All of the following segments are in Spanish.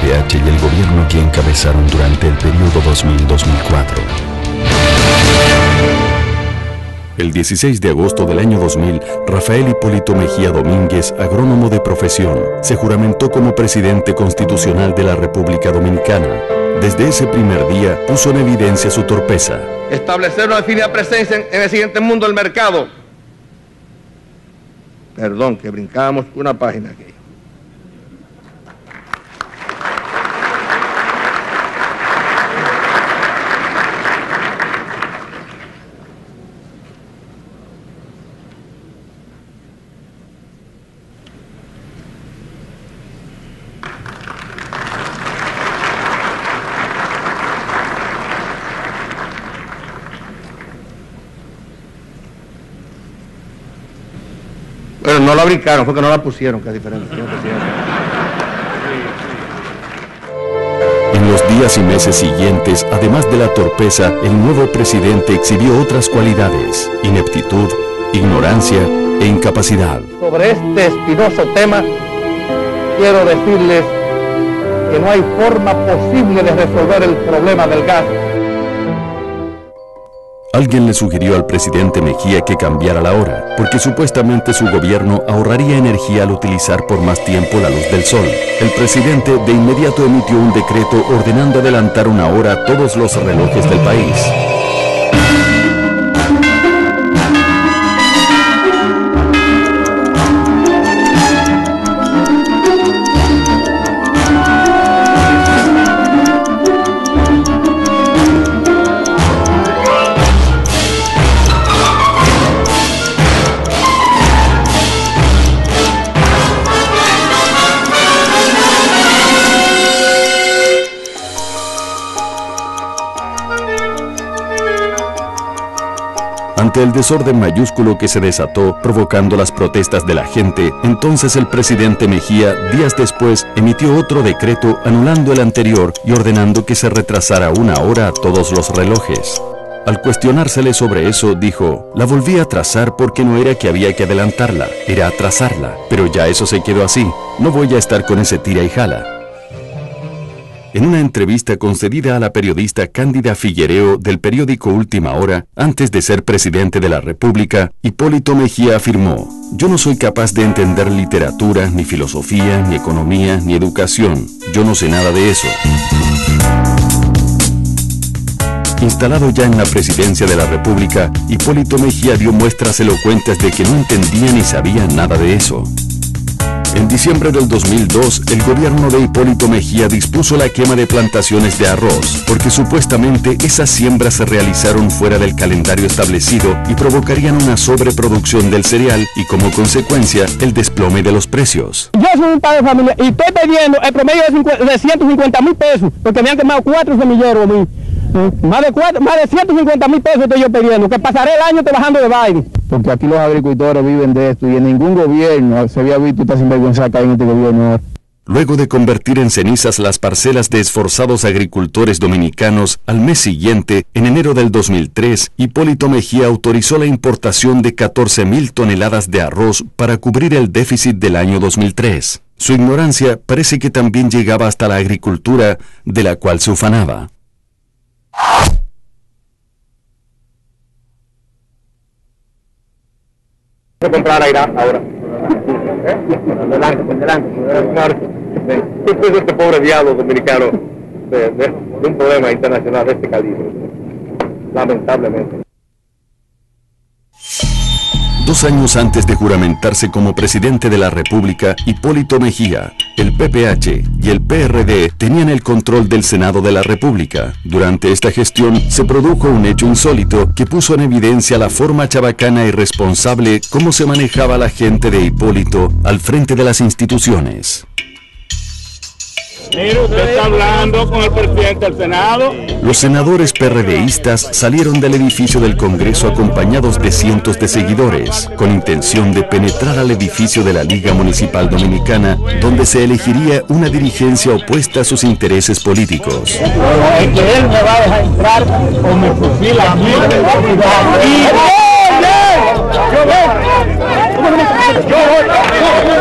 PPH y el gobierno que encabezaron durante el periodo 2000-2004. El 16 de agosto del año 2000, Rafael Hipólito Mejía Domínguez, agrónomo de profesión, se juramentó como presidente constitucional de la República Dominicana. Desde ese primer día puso en evidencia su torpeza. Establecer una definida presencia en el siguiente mundo del mercado. Perdón, que brincábamos una página aquí. Bueno, no la brincaron, fue que no la pusieron, que es diferente. En los días y meses siguientes, además de la torpeza, el nuevo presidente exhibió otras cualidades: ineptitud, ignorancia e incapacidad. Sobre este espinoso tema, quiero decirles que no hay forma posible de resolver el problema del gas. Alguien le sugirió al presidente Mejía que cambiara la hora, porque supuestamente su gobierno ahorraría energía al utilizar por más tiempo la luz del sol. El presidente de inmediato emitió un decreto ordenando adelantar una hora a todos los relojes del país. Ante el desorden mayúsculo que se desató, provocando las protestas de la gente, entonces el presidente Mejía, días después, emitió otro decreto anulando el anterior y ordenando que se retrasara una hora a todos los relojes. Al cuestionársele sobre eso, dijo: la volví a atrasar porque no era que había que adelantarla, era atrasarla, pero ya eso se quedó así, no voy a estar con ese tira y jala. En una entrevista concedida a la periodista Cándida Figuereo del periódico Última Hora, antes de ser presidente de la República, Hipólito Mejía afirmó: yo no soy capaz de entender literatura, ni filosofía, ni economía, ni educación. Yo no sé nada de eso. Instalado ya en la presidencia de la República, Hipólito Mejía dio muestras elocuentes de que no entendía ni sabía nada de eso. En diciembre del 2002, el gobierno de Hipólito Mejía dispuso la quema de plantaciones de arroz, porque supuestamente esas siembras se realizaron fuera del calendario establecido y provocarían una sobreproducción del cereal y, como consecuencia, el desplome de los precios. Yo soy un padre de familia y estoy pidiendo el promedio de 150,000 pesos, porque me han quemado 4 semilleros a mí. Más de 150,000 pesos estoy yo pidiendo, que pasaré el año trabajando de baile. Porque aquí los agricultores viven de esto y en ningún gobierno se había visto esta sinvergüenza que hay en este gobierno. Luego de convertir en cenizas las parcelas de esforzados agricultores dominicanos, al mes siguiente, en enero del 2003, Hipólito Mejía autorizó la importación de 14,000 toneladas de arroz para cubrir el déficit del año 2003. Su ignorancia parece que también llegaba hasta la agricultura, de la cual se ufanaba. Comprar aire ahora. Adelante. ¿Qué es este pobre diablo dominicano de un problema internacional de este calibre? Lamentablemente. 2 años antes de juramentarse como presidente de la República, Hipólito Mejía, el PPH y el PRD tenían el control del Senado de la República. Durante esta gestión se produjo un hecho insólito que puso en evidencia la forma chabacana y irresponsable como se manejaba la gente de Hipólito al frente de las instituciones. Mire, usted está hablando con el presidente del Senado. Los senadores PRDistas salieron del edificio del Congreso acompañados de cientos de seguidores, con intención de penetrar al edificio de la Liga Municipal Dominicana, donde se elegiría una dirigencia opuesta a sus intereses políticos. Es que él me va a dejar entrar o me fusila a mí. Yo voy.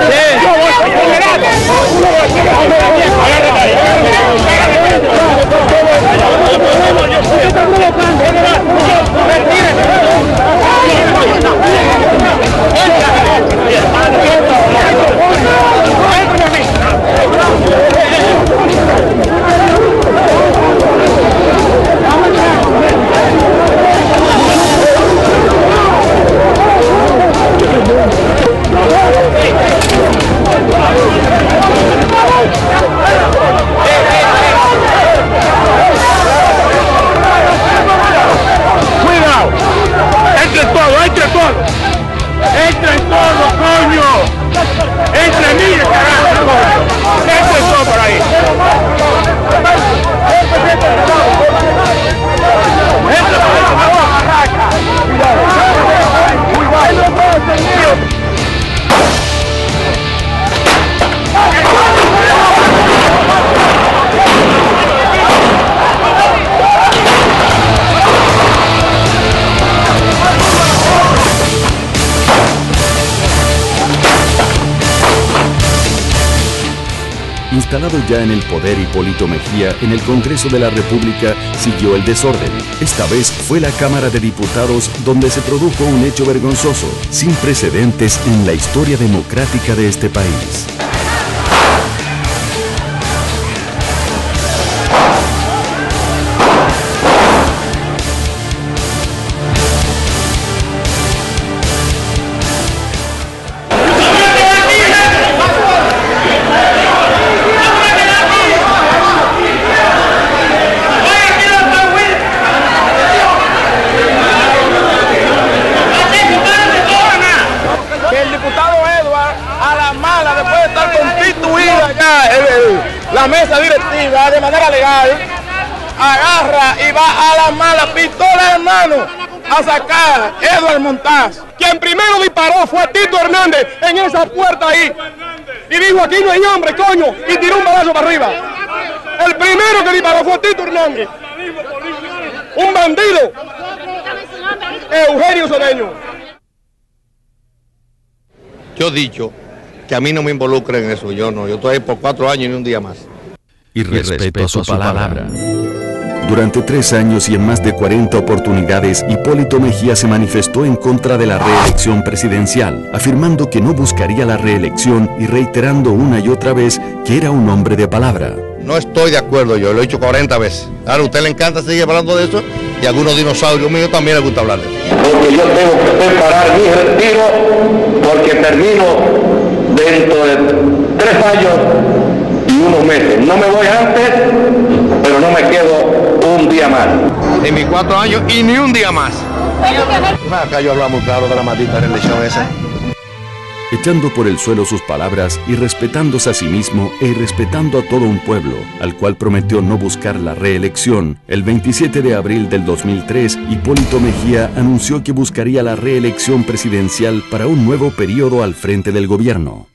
Instalado ya en el poder, Hipólito Mejía en el Congreso de la República siguió el desorden. Esta vez fue la Cámara de Diputados donde se produjo un hecho vergonzoso, sin precedentes en la historia democrática de este país. La mesa directiva de manera legal agarra y va a la mala, pistola en mano, a sacar a Eduardo Montaz. Quien primero disparó fue Tito Hernández en esa puerta ahí y dijo: aquí no hay hombre, coño, y tiró un balazo para arriba. El primero que disparó fue Tito Hernández, un bandido, Eugenio Cedeño. Yo he dicho que a mí no me involucren en eso, yo estoy ahí por 4 años y ni un día más. Y respeto a su palabra. Durante 3 años y en más de 40 oportunidades, Hipólito Mejía se manifestó en contra de la reelección presidencial, afirmando que no buscaría la reelección y reiterando una y otra vez que era un hombre de palabra. No estoy de acuerdo, yo lo he dicho 40 veces. Ahora a usted le encanta seguir hablando de eso y a algunos dinosaurios míos también les gusta hablar de eso. Porque yo tengo que preparar mi retiro porque termino dentro de 3 años y unos meses. No me voy antes, pero no me quedo un día más. En mis 4 años y ni un día más. Acá yo hablaba muy claro de la maldita reelección esa. Echando por el suelo sus palabras y respetándose a sí mismo e irrespetando a todo un pueblo, al cual prometió no buscar la reelección, el 27 de abril del 2003, Hipólito Mejía anunció que buscaría la reelección presidencial para un nuevo periodo al frente del gobierno.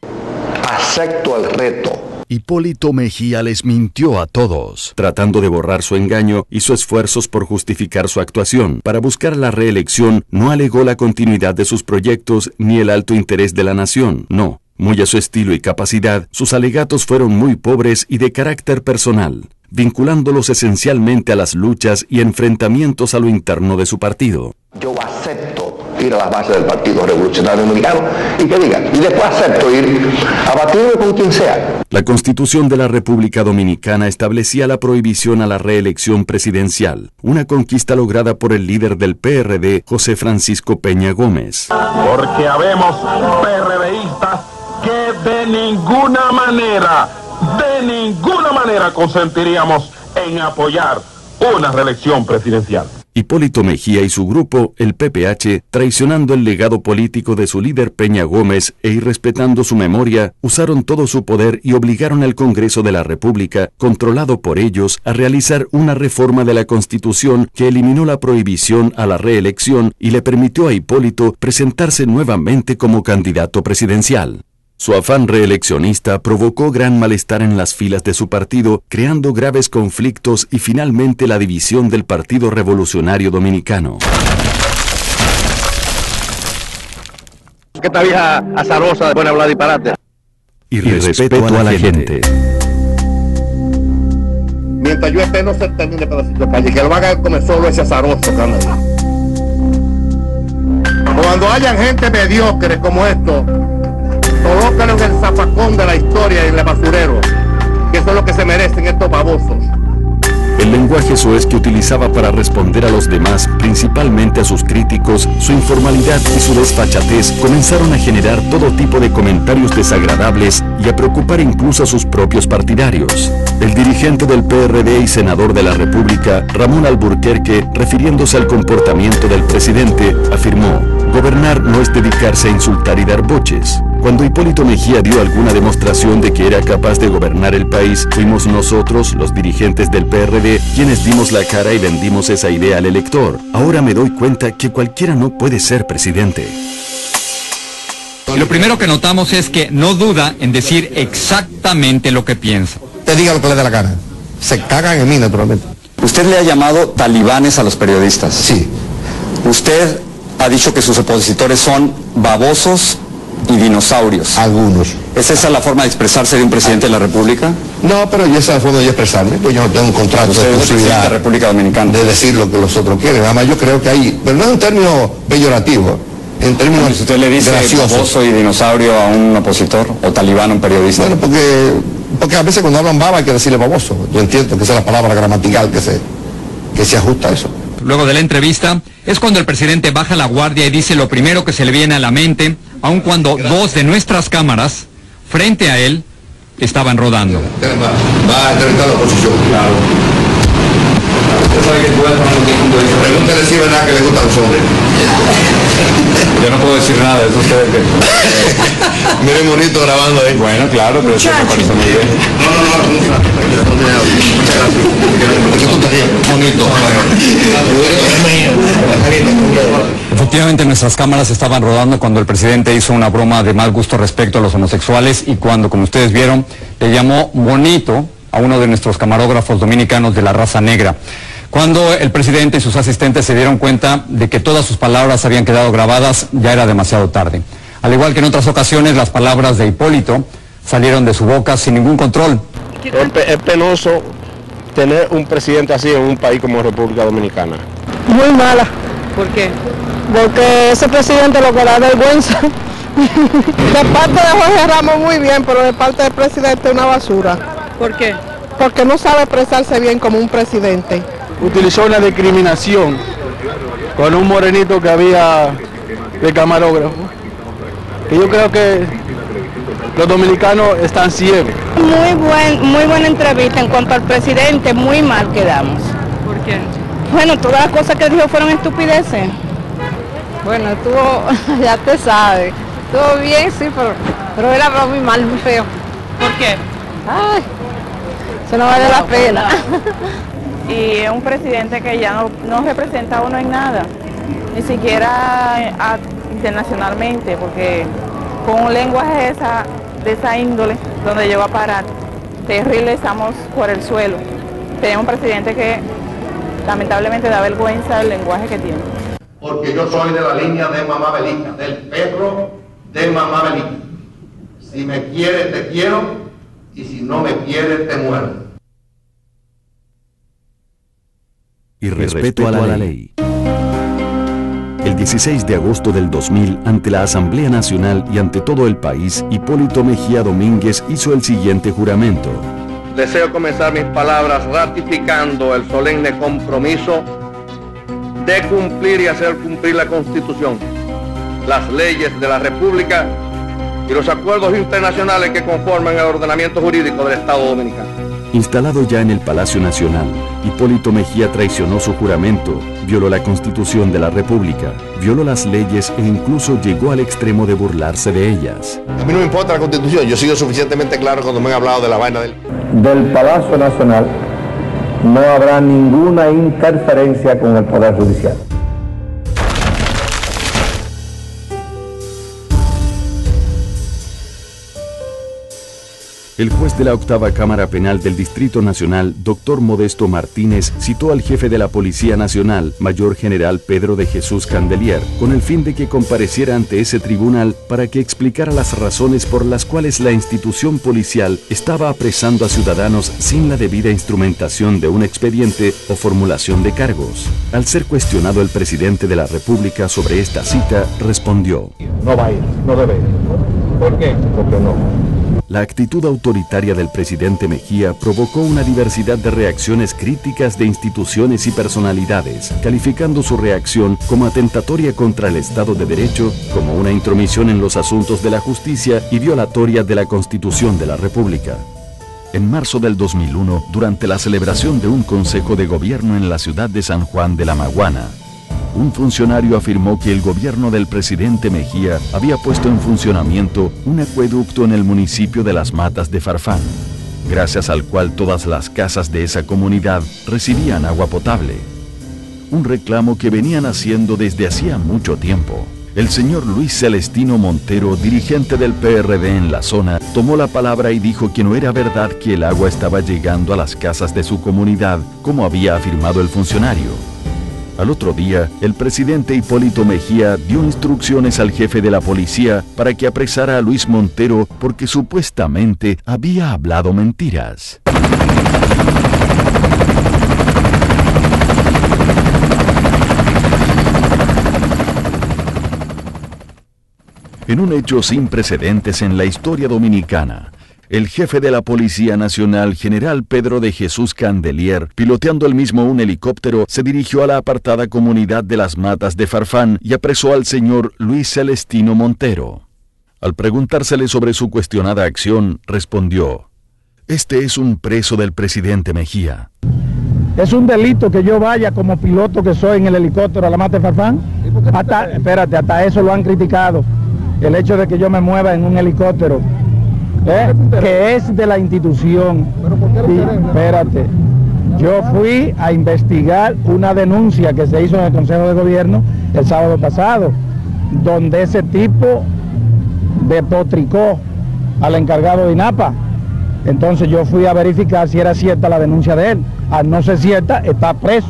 Acepto el reto. Hipólito Mejía les mintió a todos, tratando de borrar su engaño y sus esfuerzos por justificar su actuación. Para buscar la reelección, no alegó la continuidad de sus proyectos ni el alto interés de la nación, no. Muy a su estilo y capacidad, sus alegatos fueron muy pobres y de carácter personal, vinculándolos esencialmente a las luchas y enfrentamientos a lo interno de su partido. Yo acepto ir a las bases del Partido Revolucionario Dominicano y que digan, y después acepto ir a batirme con quien sea. La Constitución de la República Dominicana establecía la prohibición a la reelección presidencial, una conquista lograda por el líder del PRD, José Francisco Peña Gómez. Porque habemos PRDistas que de ninguna manera consentiríamos en apoyar una reelección presidencial. Hipólito Mejía y su grupo, el PPH, traicionando el legado político de su líder Peña Gómez e irrespetando su memoria, usaron todo su poder y obligaron al Congreso de la República, controlado por ellos, a realizar una reforma de la Constitución que eliminó la prohibición a la reelección y le permitió a Hipólito presentarse nuevamente como candidato presidencial. Su afán reeleccionista provocó gran malestar en las filas de su partido, creando graves conflictos y finalmente la división del Partido Revolucionario Dominicano. Esta vieja azarosa de buena hablar disparate. y respeto a la gente. Mientras yo esté, no se termine pedacito de calle, que lo haga comer solo ese azaroso que anda ahí. Cuando hayan gente mediocre como esto, colócalo en el zafacón de la historia y en el basurero, que eso es lo que se merecen estos babosos. El lenguaje soez que utilizaba para responder a los demás, principalmente a sus críticos, su informalidad y su desfachatez comenzaron a generar todo tipo de comentarios desagradables y a preocupar incluso a sus propios partidarios. El dirigente del PRD y senador de la República, Ramón Alburquerque, refiriéndose al comportamiento del presidente, afirmó: gobernar no es dedicarse a insultar y dar boches. Cuando Hipólito Mejía dio alguna demostración de que era capaz de gobernar el país, fuimos nosotros, los dirigentes del PRD, quienes dimos la cara y vendimos esa idea al elector. Ahora me doy cuenta que cualquiera no puede ser presidente. Lo primero que notamos es que no duda en decir exactamente lo que piensa. Te diga lo que le dé la gana. Se cagan en mí, naturalmente. Usted le ha llamado talibanes a los periodistas. Sí. Usted ha dicho que sus opositores son babosos y dinosaurios. Algunos. ¿Es esa la forma de expresarse de un presidente de la República? No, pero esa es la forma de yo expresarme, pues yo no tengo un contrato Usted de es presidente de la posibilidad República Dominicana. de decir lo que los otros quieren. Además yo creo que hay, pero no en un término peyorativo, en términos Si usted le dice graciosos. baboso y dinosaurio a un opositor o talibán a un periodista. Bueno, porque a veces cuando hablan baba hay que decirle baboso. Yo entiendo que esa es la palabra gramatical que se ajusta a eso. Luego de la entrevista, es cuando el presidente baja la guardia y dice lo primero que se le viene a la mente, aun cuando dos de nuestras cámaras, frente a él, estaban rodando. Va a entrevistar a la oposición. Claro. Usted sabe que puede tomar un punto de vista. Pregúntale si es verdad que le gustan los hombres. Yo no puedo decir nada, eso ustedes que... Miren bonito grabando ahí. Bueno, claro, pero eso me parece muy bien. Bonito. Efectivamente, nuestras cámaras estaban rodando cuando el presidente hizo una broma de mal gusto respecto a los homosexuales y cuando, como ustedes vieron, le llamó bonito a uno de nuestros camarógrafos dominicanos de la raza negra. Cuando el presidente y sus asistentes se dieron cuenta de que todas sus palabras habían quedado grabadas, ya era demasiado tarde. Al igual que en otras ocasiones, las palabras de Hipólito salieron de su boca sin ningún control. Es penoso tener un presidente así en un país como República Dominicana. Muy mala. ¿Por qué? Porque ese presidente lo que da vergüenza. De parte de Jorge Ramos muy bien, pero de parte del presidente una basura. ¿Por qué? Porque no sabe expresarse bien como un presidente. Utilizó una discriminación con un morenito que había de camarógrafo. Y yo creo que los dominicanos están ciegos. Muy buena entrevista. En cuanto al presidente, muy mal quedamos. ¿Por qué? Bueno, todas las cosas que dijo fueron estupideces. Bueno, estuvo, ya te sabes, estuvo bien, sí, pero él habló muy mal, muy feo. ¿Por qué? Ay, eso no vale la pena. Y es un presidente que ya no representa a uno en nada, ni siquiera internacionalmente, porque con un lenguaje de esa índole, donde llegó a parar, terrible, estamos por el suelo. Tenemos un presidente que lamentablemente da vergüenza el lenguaje que tiene. Porque yo soy de la línea de Mamá Belica, del perro de Mamá Belica. Si me quieres, te quiero, y si no me quieres, te muero. Y respeto a la ley. El 16 de agosto del 2000, ante la Asamblea Nacional y ante todo el país, Hipólito Mejía Domínguez hizo el siguiente juramento. Deseo comenzar mis palabras ratificando el solemne compromiso de cumplir y hacer cumplir la Constitución, las leyes de la República y los acuerdos internacionales que conforman el ordenamiento jurídico del Estado Dominicano. Instalado ya en el Palacio Nacional, Hipólito Mejía traicionó su juramento, violó la Constitución de la República, violó las leyes e incluso llegó al extremo de burlarse de ellas. A mí no me importa la Constitución, yo he sido suficientemente claro cuando me han hablado de la vaina del Palacio Nacional. No habrá ninguna interferencia con el Poder Judicial. El juez de la octava Cámara Penal del Distrito Nacional, Dr. Modesto Martínez, citó al jefe de la Policía Nacional, Mayor General Pedro de Jesús Candelier, con el fin de que compareciera ante ese tribunal para que explicara las razones por las cuales la institución policial estaba apresando a ciudadanos sin la debida instrumentación de un expediente o formulación de cargos. Al ser cuestionado el presidente de la República sobre esta cita, respondió: No va a ir, no debe ir. ¿Por qué? Porque no. La actitud autoritaria del presidente Mejía provocó una diversidad de reacciones críticas de instituciones y personalidades, calificando su reacción como atentatoria contra el Estado de Derecho, como una intromisión en los asuntos de la justicia y violatoria de la Constitución de la República. En marzo del 2001, durante la celebración de un consejo de gobierno en la ciudad de San Juan de la Maguana, un funcionario afirmó que el gobierno del presidente Mejía había puesto en funcionamiento un acueducto en el municipio de Las Matas de Farfán, gracias al cual todas las casas de esa comunidad recibían agua potable. Un reclamo que venían haciendo desde hacía mucho tiempo. El señor Luis Celestino Montero, dirigente del PRD en la zona, tomó la palabra y dijo que no era verdad que el agua estaba llegando a las casas de su comunidad, como había afirmado el funcionario. Al otro día, el presidente Hipólito Mejía dio instrucciones al jefe de la policía para que apresara a Luis Montero porque supuestamente había hablado mentiras. En un hecho sin precedentes en la historia dominicana, el jefe de la Policía Nacional, General Pedro de Jesús Candelier, piloteando él mismo un helicóptero, se dirigió a la apartada comunidad de Las Matas de Farfán y apresó al señor Luis Celestino Montero. Al preguntársele sobre su cuestionada acción, respondió: "Este es un preso del presidente Mejía". ¿Es un delito que yo vaya como piloto que soy en el helicóptero a la Mata de Farfán? Hasta eso lo han criticado. El hecho de que yo me mueva en un helicóptero, que es de la institución. Espérate, yo fui a investigar una denuncia que se hizo en el Consejo de Gobierno el sábado pasado, donde ese tipo despotricó al encargado de INAPA. Entonces yo fui a verificar si era cierta la denuncia de él. Al no ser cierta, está preso.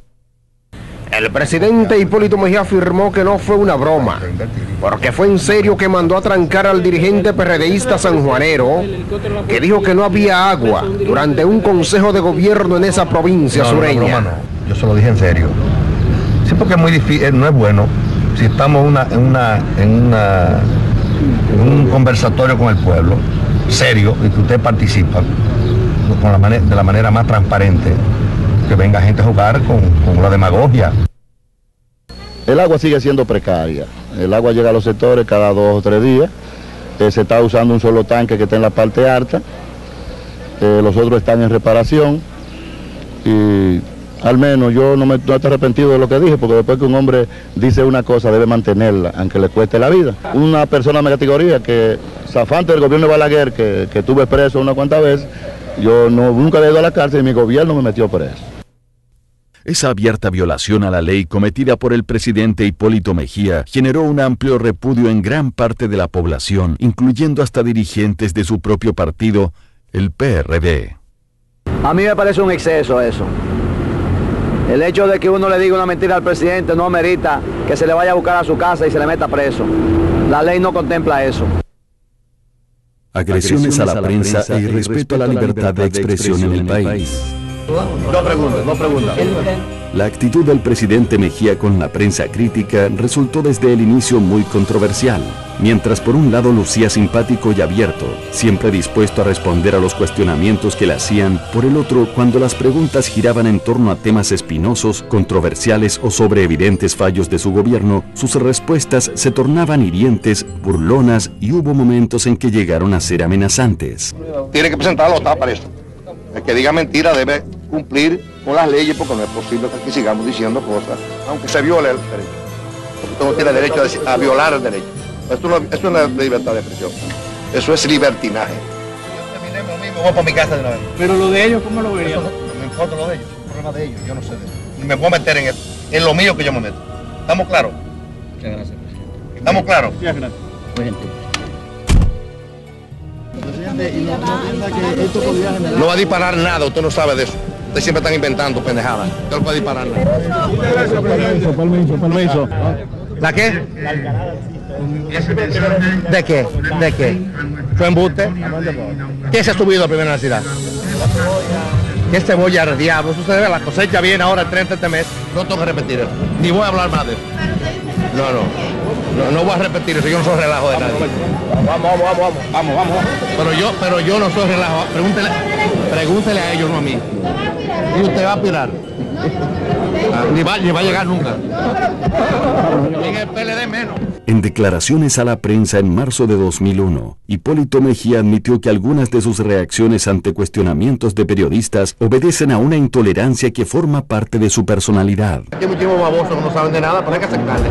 El presidente Hipólito Mejía afirmó que no fue una broma, porque fue en serio que mandó a trancar al dirigente PRDista sanjuanero, que dijo que no había agua durante un consejo de gobierno en esa provincia sureña. Broma no, yo se lo dije en serio. Sí, porque es muy difícil, no es bueno, si estamos en un conversatorio con el pueblo, serio, y que usted participa de la manera más transparente, que venga gente a jugar con la demagogia. El agua sigue siendo precaria. El agua llega a los sectores cada 2 o 3 días. Se está usando un solo tanque que está en la parte alta. Los otros están en reparación. Y al menos yo no estoy arrepentido de lo que dije, porque después que un hombre dice una cosa debe mantenerla, aunque le cueste la vida. Una persona de mi categoría que, zafante del gobierno de Balaguer, que tuve preso una cuantas veces, yo nunca he ido a la cárcel y mi gobierno me metió preso. Esa abierta violación a la ley cometida por el presidente Hipólito Mejía generó un amplio repudio en gran parte de la población, incluyendo hasta dirigentes de su propio partido, el PRD. A mí me parece un exceso eso. El hecho de que uno le diga una mentira al presidente no amerita que se le vaya a buscar a su casa y se le meta preso. La ley no contempla eso. Agresiones a la prensa e irrespeto a la libertad de expresión en el país. No pregunta. La actitud del presidente Mejía con la prensa crítica resultó desde el inicio muy controversial. Mientras por un lado lucía simpático y abierto, siempre dispuesto a responder a los cuestionamientos que le hacían, por el otro, cuando las preguntas giraban en torno a temas espinosos, controversiales o sobre evidentes fallos de su gobierno, sus respuestas se tornaban hirientes, burlonas y hubo momentos en que llegaron a ser amenazantes. Tiene que presentarlo, está preso. El que diga mentira debe cumplir con las leyes, porque no es posible que aquí sigamos diciendo cosas, aunque se viole el derecho. Porque usted no tiene derecho a violar el derecho. Esto no es libertad de expresión. Eso es libertinaje. Yo terminé lo mismo, voy para mi casa de una vez. Pero lo de ellos, ¿cómo lo verían? No importa lo de ellos, es un problema de ellos, yo no sé de ellos. Y me voy a meter en lo mío que yo me meto. ¿Estamos claros? ¿Estamos claros? Sí, gracias. Muy gentil. No va a disparar nada, usted no sabe de eso. Ustedes siempre están inventando pendejadas. Usted no puede disparar nada. Permiso. ¿La qué? ¿De qué? ¿De qué? ¿Fue embuste? ¿Quién se ha subido a primera necesidad? ¿Qué cebolla al diablo? Eso se debe a la cosecha viene ahora el 30 de este mes. No tengo que repetir eso. Ni voy a hablar más de eso. No voy a repetir eso. Yo no soy relajo de nadie. Vamos. Pero yo no soy relajo. Pregúntele a ellos, no a mí. Y usted va a aspirar. Ni va a llegar nunca. En el PLD menos. En declaraciones a la prensa en marzo de 2001, Hipólito Mejía admitió que algunas de sus reacciones ante cuestionamientos de periodistas obedecen a una intolerancia que forma parte de su personalidad. Hay muchísimos babosos que no saben de nada, pero hay que aceptarle.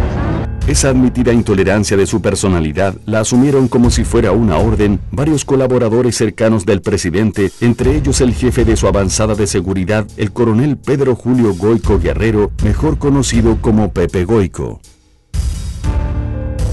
Esa admitida intolerancia de su personalidad la asumieron como si fuera una orden varios colaboradores cercanos del presidente, entre ellos el jefe de su avanzada de seguridad, el coronel Pedro Julio Goico Guerrero, mejor conocido como Pepe Goico.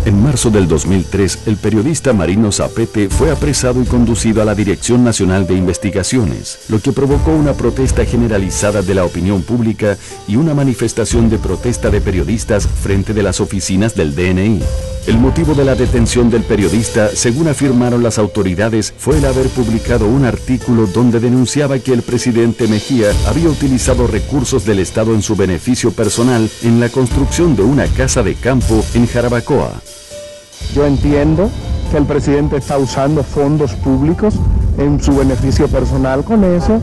En marzo del 2003, el periodista Marino Zapete fue apresado y conducido a la Dirección Nacional de Investigaciones, lo que provocó una protesta generalizada de la opinión pública y una manifestación de protesta de periodistas frente de las oficinas del DNI. El motivo de la detención del periodista, según afirmaron las autoridades, fue el haber publicado un artículo donde denunciaba que el presidente Mejía había utilizado recursos del Estado en su beneficio personal en la construcción de una casa de campo en Jarabacoa. Yo entiendo que el presidente está usando fondos públicos en su beneficio personal con eso.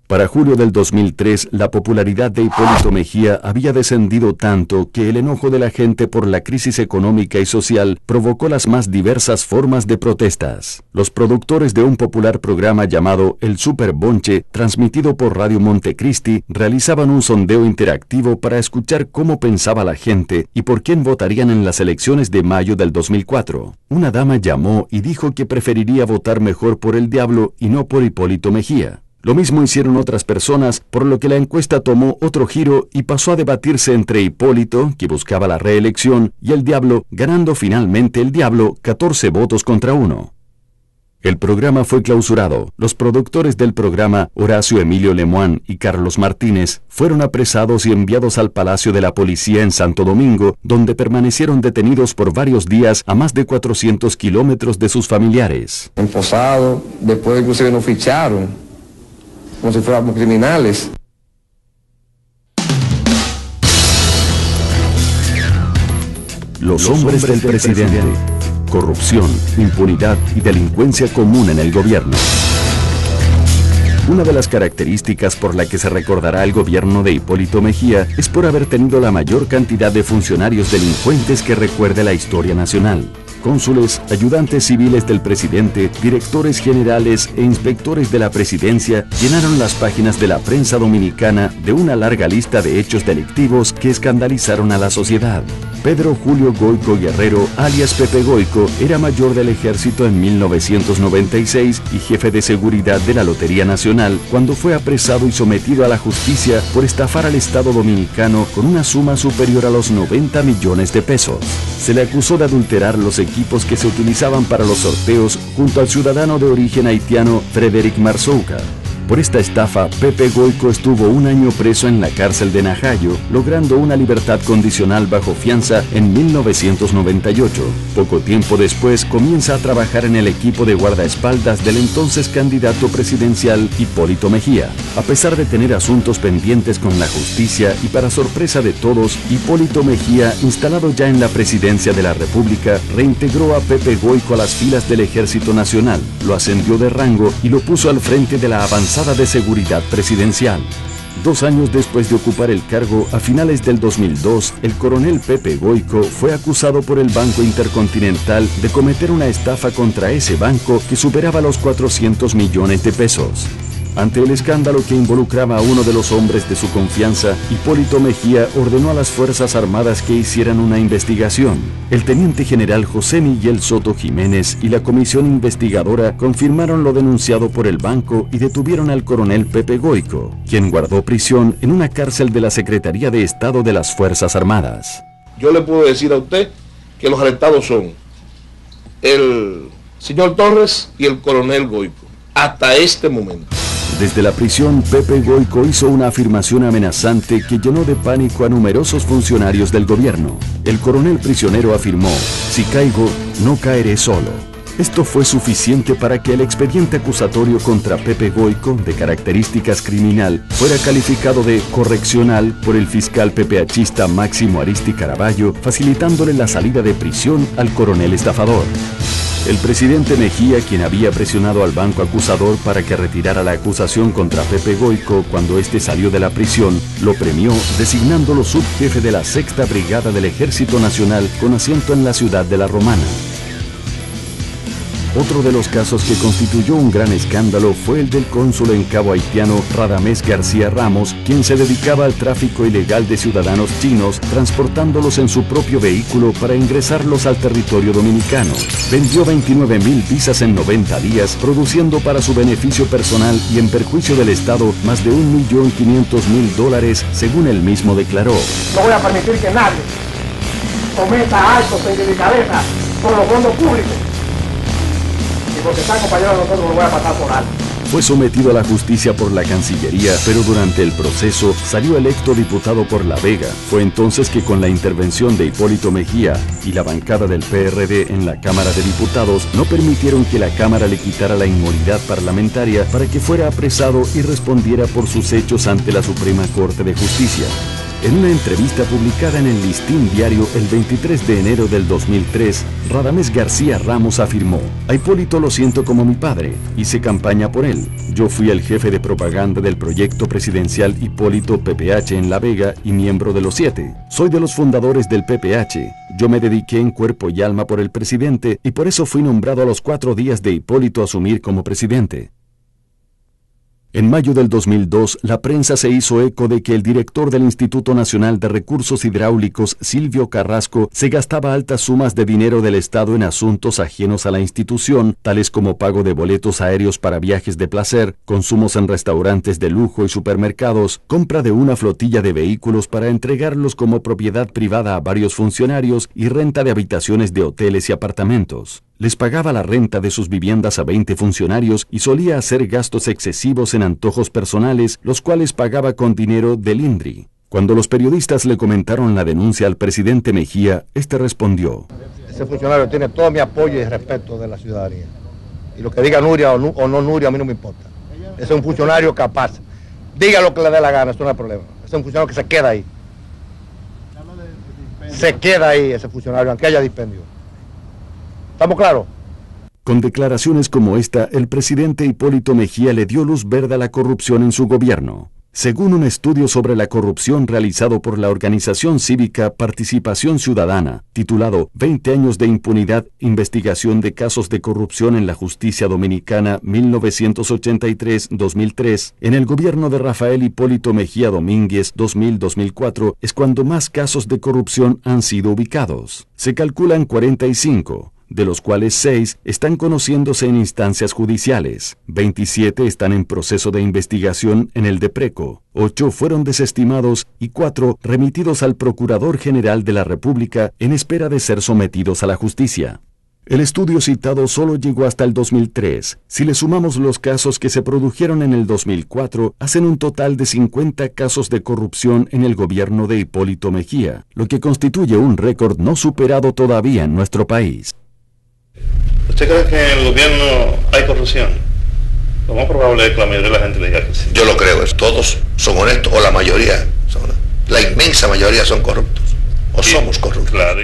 Para julio del 2003, la popularidad de Hipólito Mejía había descendido tanto que el enojo de la gente por la crisis económica y social provocó las más diversas formas de protestas. Los productores de un popular programa llamado El Super Bonche, transmitido por Radio Montecristi, realizaban un sondeo interactivo para escuchar cómo pensaba la gente y por quién votarían en las elecciones de mayo del 2004. Una dama llamó y dijo que preferiría votar mejor por el diablo y no por Hipólito Mejía. Lo mismo hicieron otras personas, por lo que la encuesta tomó otro giro y pasó a debatirse entre Hipólito, que buscaba la reelección, y el Diablo, ganando finalmente el Diablo 14 votos contra 1. El programa fue clausurado. Los productores del programa, Horacio Emilio Lemoine y Carlos Martínez, fueron apresados y enviados al Palacio de la Policía en Santo Domingo, donde permanecieron detenidos por varios días a más de 400 kilómetros de sus familiares. Emposados, después inclusive nos ficharon como si fuéramos criminales. Los hombres del presidente. Corrupción, impunidad y delincuencia común en el gobierno. Una de las características por la que se recordará el gobierno de Hipólito Mejía es por haber tenido la mayor cantidad de funcionarios delincuentes que recuerde la historia nacional. Cónsules, ayudantes civiles del presidente, directores generales e inspectores de la presidencia llenaron las páginas de la prensa dominicana de una larga lista de hechos delictivos que escandalizaron a la sociedad. Pedro Julio Goico Guerrero, alias Pepe Goico, era mayor del ejército en 1996 y jefe de seguridad de la Lotería Nacional cuando fue apresado y sometido a la justicia por estafar al Estado dominicano con una suma superior a los 90 millones de pesos. Se le acusó de adulterar los equipos que se utilizaban para los sorteos junto al ciudadano de origen haitiano Frederic Marzouca. Por esta estafa, Pepe Goico estuvo 1 año preso en la cárcel de Najayo, logrando una libertad condicional bajo fianza en 1998. Poco tiempo después, comienza a trabajar en el equipo de guardaespaldas del entonces candidato presidencial Hipólito Mejía. A pesar de tener asuntos pendientes con la justicia y para sorpresa de todos, Hipólito Mejía, instalado ya en la presidencia de la República, reintegró a Pepe Goico a las filas del Ejército Nacional, lo ascendió de rango y lo puso al frente de la avanzada de seguridad presidencial. 2 años después de ocupar el cargo, a finales del 2002, el coronel Pepe Goico fue acusado por el Banco Intercontinental de cometer una estafa contra ese banco que superaba los 400 millones de pesos. Ante el escándalo que involucraba a uno de los hombres de su confianza, Hipólito Mejía ordenó a las Fuerzas Armadas que hicieran una investigación. El teniente general José Miguel Soto Jiménez y la comisión investigadora confirmaron lo denunciado por el banco y detuvieron al coronel Pepe Goico, quien guardó prisión en una cárcel de la Secretaría de Estado de las Fuerzas Armadas. Yo le puedo decir a usted que los arrestados son el señor Torres y el coronel Goico, hasta este momento. Desde la prisión, Pepe Goico hizo una afirmación amenazante que llenó de pánico a numerosos funcionarios del gobierno. El coronel prisionero afirmó: si caigo, no caeré solo. Esto fue suficiente para que el expediente acusatorio contra Pepe Goico, de características criminal, fuera calificado de correccional por el fiscal PPHista Máximo Aristi Caraballo, facilitándole la salida de prisión al coronel estafador. El presidente Mejía, quien había presionado al banco acusador para que retirara la acusación contra Pepe Goico cuando éste salió de la prisión, lo premió designándolo subjefe de la 6ª Brigada del Ejército Nacional con asiento en la ciudad de La Romana. Otro de los casos que constituyó un gran escándalo fue el del cónsul en Cabo Haitiano Radamés García Ramos, quien se dedicaba al tráfico ilegal de ciudadanos chinos, transportándolos en su propio vehículo para ingresarlos al territorio dominicano. Vendió 29.000 visas en 90 días, produciendo para su beneficio personal y en perjuicio del Estado más de $1.500.000, según él mismo declaró. No voy a permitir que nadie cometa actos en delicadeza con los fondos públicos. Porque está acompañado de nosotros, lo voy a pasar por alto. Fue sometido a la justicia por la Cancillería, pero durante el proceso salió electo diputado por La Vega. Fue entonces que, con la intervención de Hipólito Mejía y la bancada del PRD en la Cámara de Diputados, no permitieron que la Cámara le quitara la inmunidad parlamentaria para que fuera apresado y respondiera por sus hechos ante la Suprema Corte de Justicia. En una entrevista publicada en el Listín Diario el 23 de enero del 2003, Radamés García Ramos afirmó: a Hipólito lo siento como mi padre, hice campaña por él. Yo fui el jefe de propaganda del proyecto presidencial Hipólito PPH en La Vega y miembro de los 7. Soy de los fundadores del PPH. Yo me dediqué en cuerpo y alma por el presidente y por eso fui nombrado a los 4 días de Hipólito asumir como presidente. En mayo del 2002, la prensa se hizo eco de que el director del Instituto Nacional de Recursos Hidráulicos, Silvio Carrasco, se gastaba altas sumas de dinero del Estado en asuntos ajenos a la institución, tales como pago de boletos aéreos para viajes de placer, consumos en restaurantes de lujo y supermercados, compra de una flotilla de vehículos para entregarlos como propiedad privada a varios funcionarios y renta de habitaciones de hoteles y apartamentos. Les pagaba la renta de sus viviendas a 20 funcionarios y solía hacer gastos excesivos en antojos personales, los cuales pagaba con dinero del INDRI. Cuando los periodistas le comentaron la denuncia al presidente Mejía, este respondió: ese funcionario tiene todo mi apoyo y respeto de la ciudadanía. Y lo que diga Nuria o no Nuria, a mí no me importa. Ese es un funcionario capaz. Diga lo que le dé la gana, eso no es problema. Ese es un funcionario que se queda ahí. Se queda ahí ese funcionario, aunque haya dispendio. ¿Estamos claros? Con declaraciones como esta, el presidente Hipólito Mejía le dio luz verde a la corrupción en su gobierno. Según un estudio sobre la corrupción realizado por la organización cívica Participación Ciudadana, titulado 20 años de impunidad, investigación de casos de corrupción en la justicia dominicana 1983-2003, en el gobierno de Rafael Hipólito Mejía Domínguez 2000-2004 es cuando más casos de corrupción han sido ubicados. Se calculan 45. De los cuales 6 están conociéndose en instancias judiciales, 27 están en proceso de investigación en el DEPRECO, 8 fueron desestimados y 4 remitidos al Procurador General de la República en espera de ser sometidos a la justicia. El estudio citado solo llegó hasta el 2003. Si le sumamos los casos que se produjeron en el 2004, hacen un total de 50 casos de corrupción en el gobierno de Hipólito Mejía, lo que constituye un récord no superado todavía en nuestro país. ¿Usted cree que en el gobierno hay corrupción? Lo más probable es que la mayoría de la gente le diga que sí. Yo lo creo, todos son honestos, o la mayoría son honestos. La inmensa mayoría son corruptos, o sí, somos corruptos. Claro.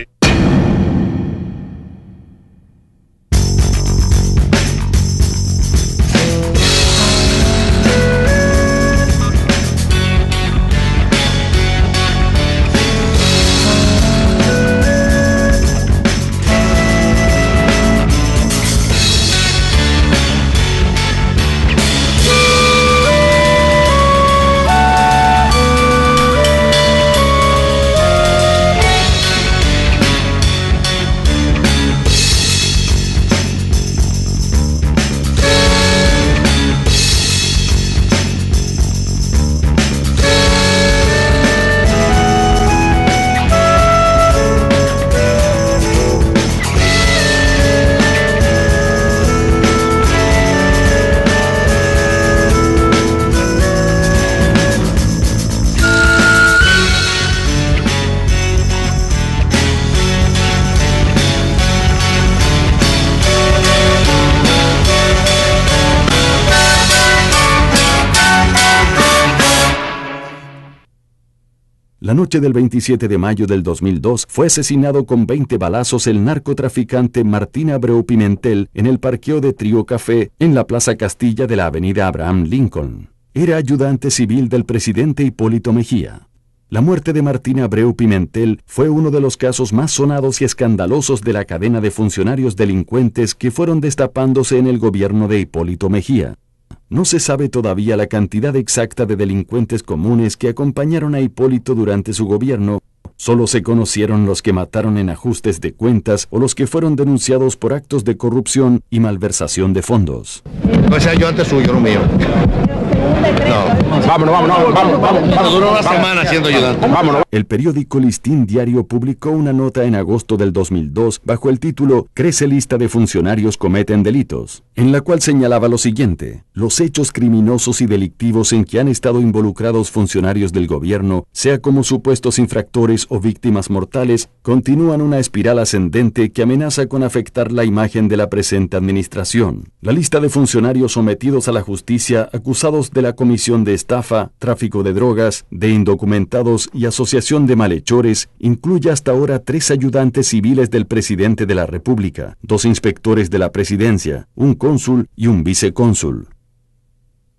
La noche del 27 de mayo del 2002 fue asesinado con 20 balazos el narcotraficante Martín Abreu Pimentel en el parqueo de Trío Café en la Plaza Castilla de la avenida Abraham Lincoln. Era ayudante civil del presidente Hipólito Mejía. La muerte de Martín Abreu Pimentel fue uno de los casos más sonados y escandalosos de la cadena de funcionarios delincuentes que fueron destapándose en el gobierno de Hipólito Mejía. No se sabe todavía la cantidad exacta de delincuentes comunes que acompañaron a Hipólito durante su gobierno. Solo se conocieron los que mataron en ajustes de cuentas o los que fueron denunciados por actos de corrupción y malversación de fondos. No ese ayudante suyo, no mío. No. Vámonos. Duró una semana siendo ayudante. Vámonos. El periódico Listín Diario publicó una nota en agosto del 2002 bajo el título «Crece lista de funcionarios cometen delitos», en la cual señalaba lo siguiente: los hechos criminosos y delictivos en que han estado involucrados funcionarios del gobierno, sea como supuestos infractores o víctimas mortales, continúan una espiral ascendente que amenaza con afectar la imagen de la presente administración. La lista de funcionarios sometidos a la justicia acusados de la comisión de estafa, tráfico de drogas, de indocumentados y asociación de malhechores incluye hasta ahora 3 ayudantes civiles del presidente de la República, 2 inspectores de la presidencia, un cónsul y un vicecónsul.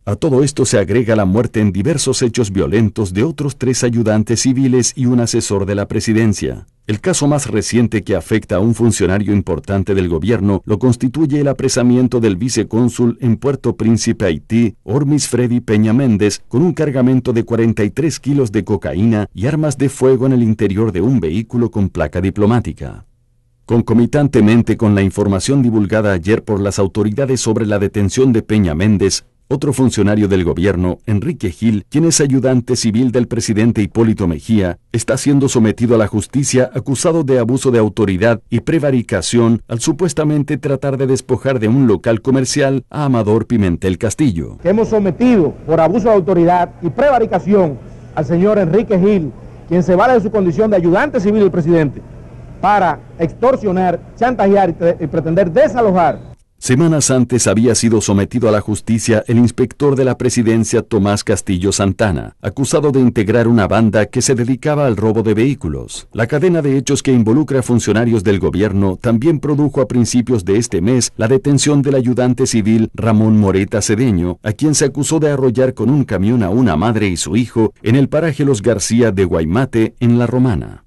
A todo esto se agrega la muerte en diversos hechos violentos de otros 3 ayudantes civiles y un asesor de la presidencia. El caso más reciente que afecta a un funcionario importante del gobierno lo constituye el apresamiento del vicecónsul en Puerto Príncipe, Haití, Ormis Freddy Peña Méndez, con un cargamento de 43 kilos de cocaína y armas de fuego en el interior de un vehículo con placa diplomática. Concomitantemente con la información divulgada ayer por las autoridades sobre la detención de Peña Méndez, otro funcionario del gobierno, Enrique Gil, quien es ayudante civil del presidente Hipólito Mejía, está siendo sometido a la justicia acusado de abuso de autoridad y prevaricación al supuestamente tratar de despojar de un local comercial a Amador Pimentel Castillo. Hemos sometido por abuso de autoridad y prevaricación al señor Enrique Gil, quien se vale de su condición de ayudante civil del presidente para extorsionar, chantajear y pretender desalojar. Semanas antes había sido sometido a la justicia el inspector de la presidencia Tomás Castillo Santana, acusado de integrar una banda que se dedicaba al robo de vehículos. La cadena de hechos que involucra a funcionarios del gobierno también produjo a principios de este mes la detención del ayudante civil Ramón Moreta Cedeño, a quien se acusó de arrollar con un camión a una madre y su hijo en el paraje Los García de Guaymate, en La Romana.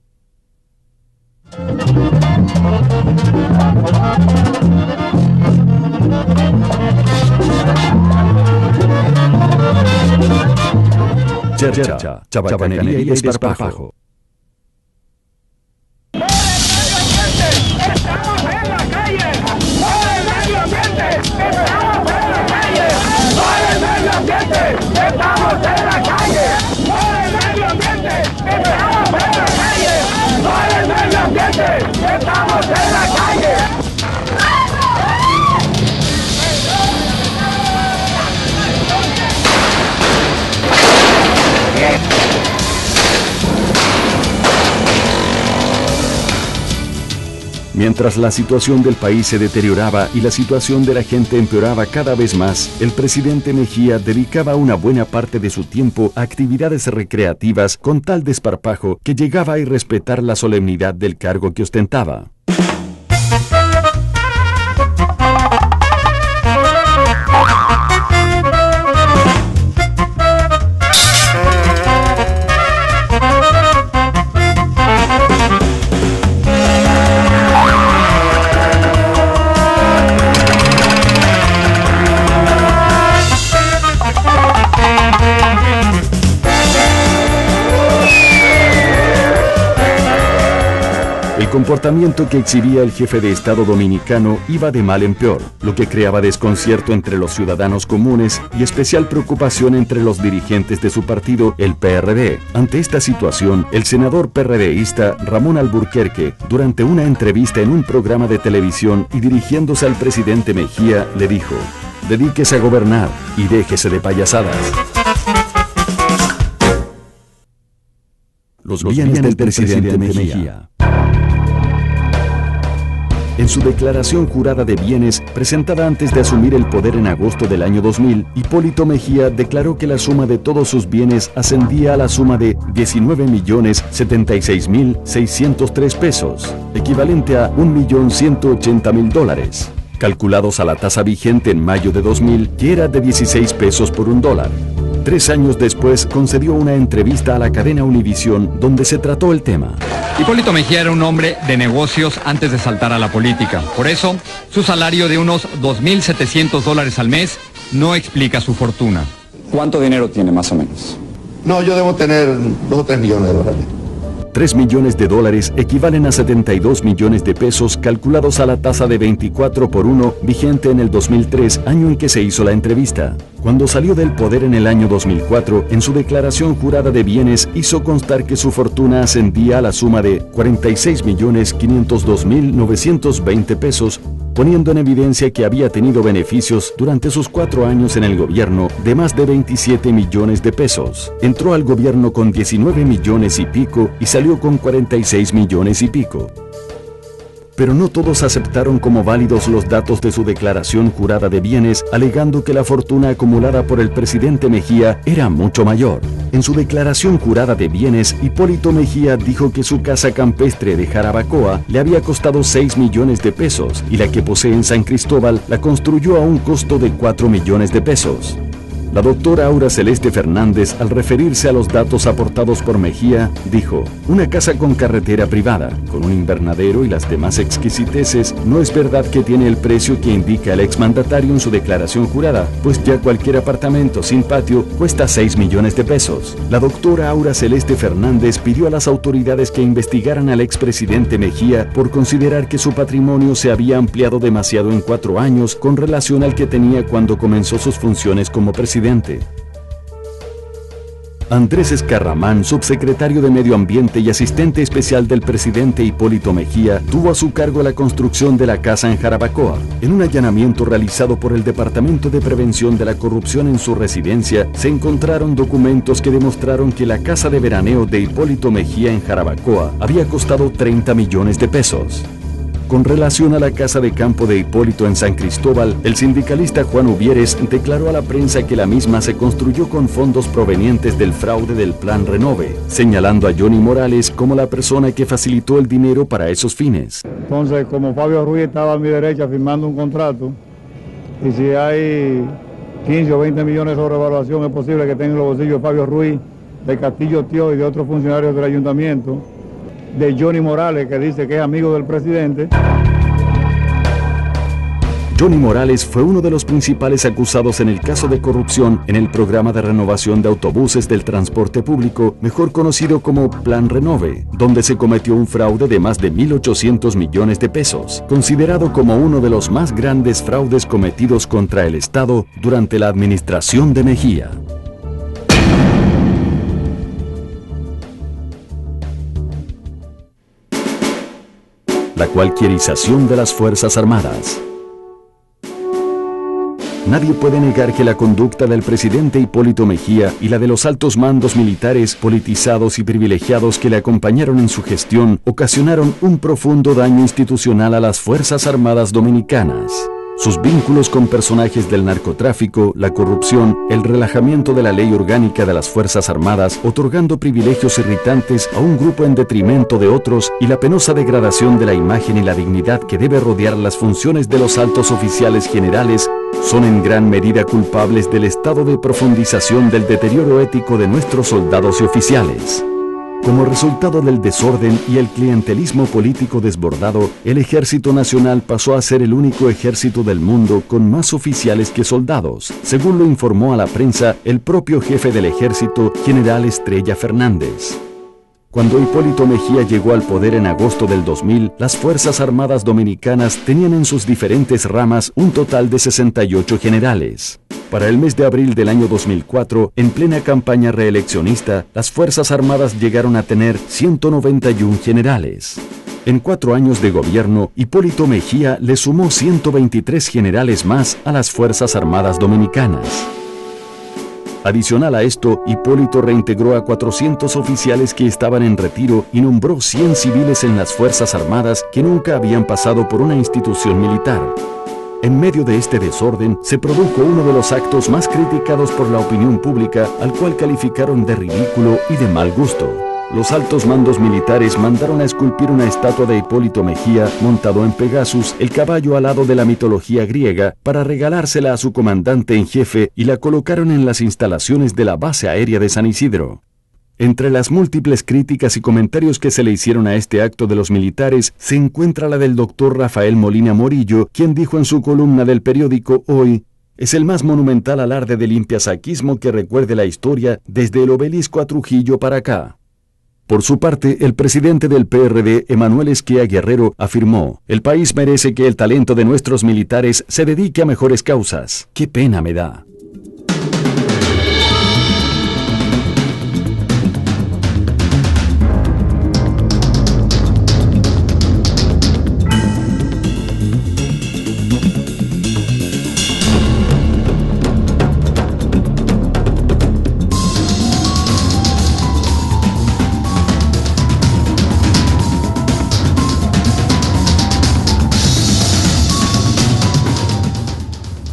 Chercha, chabacanería y desparpajo. Mientras la situación del país se deterioraba y la situación de la gente empeoraba cada vez más, el presidente Mejía dedicaba una buena parte de su tiempo a actividades recreativas con tal desparpajo que llegaba a irrespetar la solemnidad del cargo que ostentaba. El comportamiento que exhibía el jefe de Estado dominicano iba de mal en peor, lo que creaba desconcierto entre los ciudadanos comunes y especial preocupación entre los dirigentes de su partido, el PRD. Ante esta situación, el senador PRDista Ramón Alburquerque, durante una entrevista en un programa de televisión y dirigiéndose al presidente Mejía, le dijo: «Dedíquese a gobernar y déjese de payasadas». Los bienes del presidente Mejía. En su declaración jurada de bienes, presentada antes de asumir el poder en agosto del año 2000, Hipólito Mejía declaró que la suma de todos sus bienes ascendía a la suma de 19.076.603 pesos, equivalente a $1.180.000, calculados a la tasa vigente en mayo de 2000, que era de 16 pesos por $1. 3 años después, concedió una entrevista a la cadena Univisión donde se trató el tema. Hipólito Mejía era un hombre de negocios antes de saltar a la política. Por eso, su salario de unos $2.700 al mes no explica su fortuna. ¿Cuánto dinero tiene más o menos? No, yo debo tener 2 o 3 millones de dólares. 3 millones de dólares equivalen a 72 millones de pesos calculados a la tasa de 24 por 1 vigente en el 2003, año en que se hizo la entrevista. Cuando salió del poder en el año 2004, en su declaración jurada de bienes hizo constar que su fortuna ascendía a la suma de 46.502.920 pesos, poniendo en evidencia que había tenido beneficios durante sus 4 años en el gobierno de más de 27 millones de pesos. Entró al gobierno con 19 millones y pico y salió con 46 millones y pico. Pero no todos aceptaron como válidos los datos de su declaración jurada de bienes, alegando que la fortuna acumulada por el presidente Mejía era mucho mayor. En su declaración jurada de bienes, Hipólito Mejía dijo que su casa campestre de Jarabacoa le había costado 6 millones de pesos y la que posee en San Cristóbal la construyó a un costo de 4 millones de pesos. La doctora Aura Celeste Fernández, al referirse a los datos aportados por Mejía, dijo: una casa con carretera privada, con un invernadero y las demás exquisiteces, no es verdad que tiene el precio que indica el exmandatario en su declaración jurada, pues ya cualquier apartamento sin patio cuesta 6 millones de pesos. La doctora Aura Celeste Fernández pidió a las autoridades que investigaran al expresidente Mejía por considerar que su patrimonio se había ampliado demasiado en 4 años con relación al que tenía cuando comenzó sus funciones como presidente. Andrés Escarramán, subsecretario de Medio Ambiente y asistente especial del presidente Hipólito Mejía, tuvo a su cargo la construcción de la casa en Jarabacoa. En un allanamiento realizado por el Departamento de Prevención de la Corrupción en su residencia, se encontraron documentos que demostraron que la casa de veraneo de Hipólito Mejía en Jarabacoa había costado 30 millones de pesos. Con relación a la casa de campo de Hipólito en San Cristóbal, el sindicalista Juan Uvieres declaró a la prensa que la misma se construyó con fondos provenientes del fraude del Plan Renove, señalando a Johnny Morales como la persona que facilitó el dinero para esos fines. Entonces, como Fabio Ruiz estaba a mi derecha firmando un contrato, y si hay 15 o 20 millones sobre evaluación, es posible que tenga en los bolsillos de Fabio Ruiz, de Castillo Tío y de otros funcionarios del ayuntamiento, de Johnny Morales, que dice que es amigo del presidente. Johnny Morales fue uno de los principales acusados en el caso de corrupción en el programa de renovación de autobuses del transporte público, mejor conocido como Plan Renove, donde se cometió un fraude de más de 1.800 millones de pesos, considerado como uno de los más grandes fraudes cometidos contra el Estado durante la administración de Mejía. La cualquierización de las Fuerzas Armadas. Nadie puede negar que la conducta del presidente Hipólito Mejía y la de los altos mandos militares politizados y privilegiados que le acompañaron en su gestión ocasionaron un profundo daño institucional a las Fuerzas Armadas dominicanas. Sus vínculos con personajes del narcotráfico, la corrupción, el relajamiento de la ley orgánica de las Fuerzas Armadas, otorgando privilegios irritantes a un grupo en detrimento de otros, y la penosa degradación de la imagen y la dignidad que debe rodear las funciones de los altos oficiales generales, son en gran medida culpables del estado de profundización del deterioro ético de nuestros soldados y oficiales. Como resultado del desorden y el clientelismo político desbordado, el Ejército Nacional pasó a ser el único ejército del mundo con más oficiales que soldados, según lo informó a la prensa el propio jefe del ejército, General Estrella Fernández. Cuando Hipólito Mejía llegó al poder en agosto del 2000, las Fuerzas Armadas Dominicanas tenían en sus diferentes ramas un total de 68 generales. Para el mes de abril del año 2004, en plena campaña reeleccionista, las Fuerzas Armadas llegaron a tener 191 generales. En 4 años de gobierno, Hipólito Mejía le sumó 123 generales más a las Fuerzas Armadas Dominicanas. Adicional a esto, Hipólito reintegró a 400 oficiales que estaban en retiro y nombró 100 civiles en las Fuerzas Armadas que nunca habían pasado por una institución militar. En medio de este desorden, se produjo uno de los actos más criticados por la opinión pública, al cual calificaron de ridículo y de mal gusto. Los altos mandos militares mandaron a esculpir una estatua de Hipólito Mejía montado en Pegasus, el caballo alado de la mitología griega, para regalársela a su comandante en jefe y la colocaron en las instalaciones de la base aérea de San Isidro. Entre las múltiples críticas y comentarios que se le hicieron a este acto de los militares, se encuentra la del doctor Rafael Molina Morillo, quien dijo en su columna del periódico Hoy: «Es el más monumental alarde de limpiasaquismo que recuerde la historia desde el Obelisco a Trujillo para acá». Por su parte, el presidente del PRD, Emanuel Esquia Guerrero, afirmó: «El país merece que el talento de nuestros militares se dedique a mejores causas. ¡Qué pena me da!».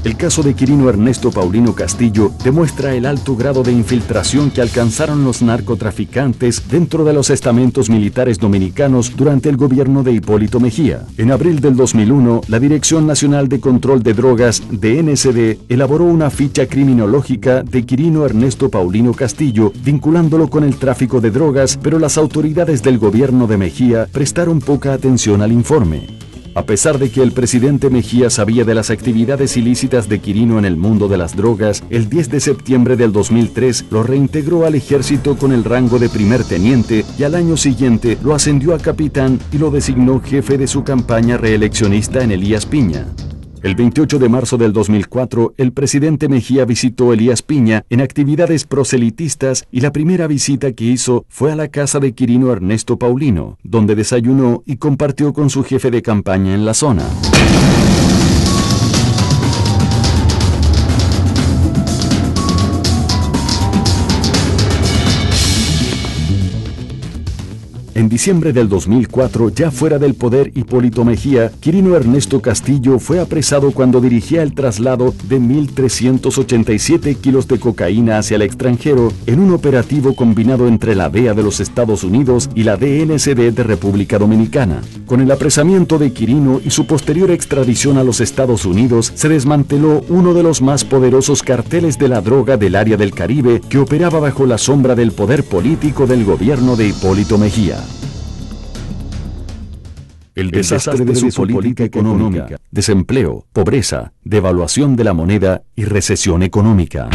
El caso de Quirino Ernesto Paulino Castillo demuestra el alto grado de infiltración que alcanzaron los narcotraficantes dentro de los estamentos militares dominicanos durante el gobierno de Hipólito Mejía. En abril del 2001, la Dirección Nacional de Control de Drogas, DNCD, elaboró una ficha criminológica de Quirino Ernesto Paulino Castillo, vinculándolo con el tráfico de drogas, pero las autoridades del gobierno de Mejía prestaron poca atención al informe. A pesar de que el presidente Mejía sabía de las actividades ilícitas de Quirino en el mundo de las drogas, el 10 de septiembre del 2003 lo reintegró al ejército con el rango de primer teniente y al año siguiente lo ascendió a capitán y lo designó jefe de su campaña reeleccionista en Elías Piña. El 28 de marzo del 2004, el presidente Mejía visitó Elías Piña en actividades proselitistas y la primera visita que hizo fue a la casa de Quirino Ernesto Paulino, donde desayunó y compartió con su jefe de campaña en la zona. En diciembre del 2004, ya fuera del poder Hipólito Mejía, Quirino Ernesto Castillo fue apresado cuando dirigía el traslado de 1.387 kilos de cocaína hacia el extranjero en un operativo combinado entre la DEA de los Estados Unidos y la DNCD de República Dominicana. Con el apresamiento de Quirino y su posterior extradición a los Estados Unidos, se desmanteló uno de los más poderosos carteles de la droga del área del Caribe que operaba bajo la sombra del poder político del gobierno de Hipólito Mejía. El desastre de su política económica, desempleo, pobreza, devaluación de la moneda y recesión económica.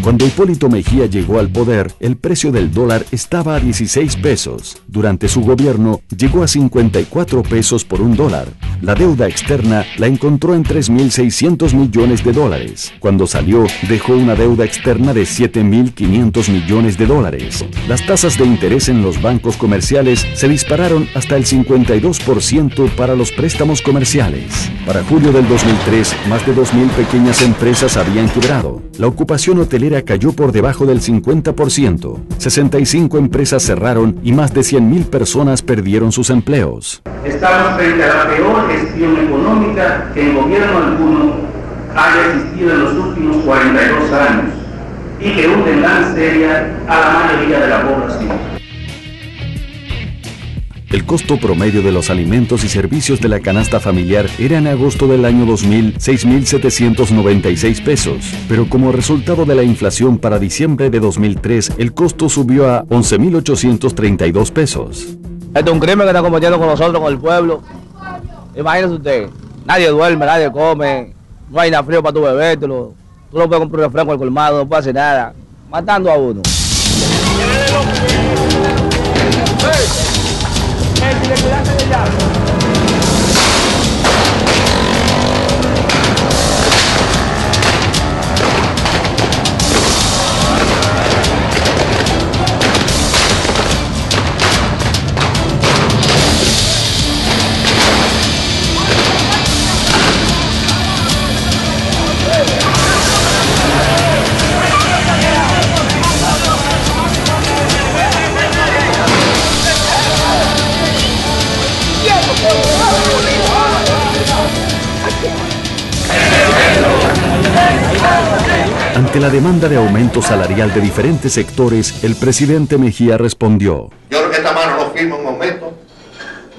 Cuando Hipólito Mejía llegó al poder, el precio del dólar estaba a 16 pesos. Durante su gobierno, llegó a 54 pesos por un dólar. La deuda externa la encontró en 3.600 millones de dólares. Cuando salió, dejó una deuda externa de 7.500 millones de dólares. Las tasas de interés en los bancos comerciales se dispararon hasta el 52% para los préstamos comerciales. Para julio del 2003, más de 2.000 pequeñas empresas habían quebrado. La ocupación hotelera cayó por debajo del 50%. 65 empresas cerraron y más de 100.000 personas perdieron sus empleos. Estamos frente a la peor gestión económica que en gobierno alguno haya existido en los últimos 42 años y que hunde en la miseria a la mayoría de la población. El costo promedio de los alimentos y servicios de la canasta familiar era en agosto del año 2000 6.796 pesos, pero como resultado de la inflación para diciembre de 2003, el costo subió a 11.832 pesos. Esto es un crimen que está cometiendo con nosotros, con el pueblo. Imagínese usted, nadie duerme, nadie come, no hay nada frío para tu bebértelo, tú no puedes comprar un refresco al colmado, no puedes hacer nada, matando a uno. Ante la demanda de aumento salarial de diferentes sectores, el presidente Mejía respondió: Yo creo que esta mano no firma un aumento,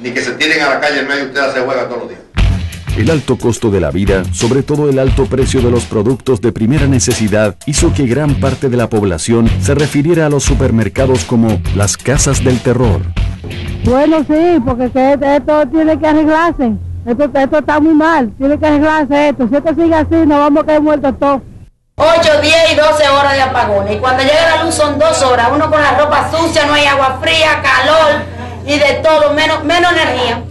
ni que se tiren a la calle en medio y ustedes se juegan todos los días. El alto costo de la vida, sobre todo el alto precio de los productos de primera necesidad, hizo que gran parte de la población se refiriera a los supermercados como las casas del terror. Bueno, sí, porque esto tiene que arreglarse. Esto está muy mal, tiene que arreglarse esto. Si esto sigue así, nos vamos a quedar muertos todos. 8, 10 y 12 horas de apagones. Y cuando llega la luz son 2 horas. Uno con la ropa sucia, no hay agua fría, calor y de todo, menos energía.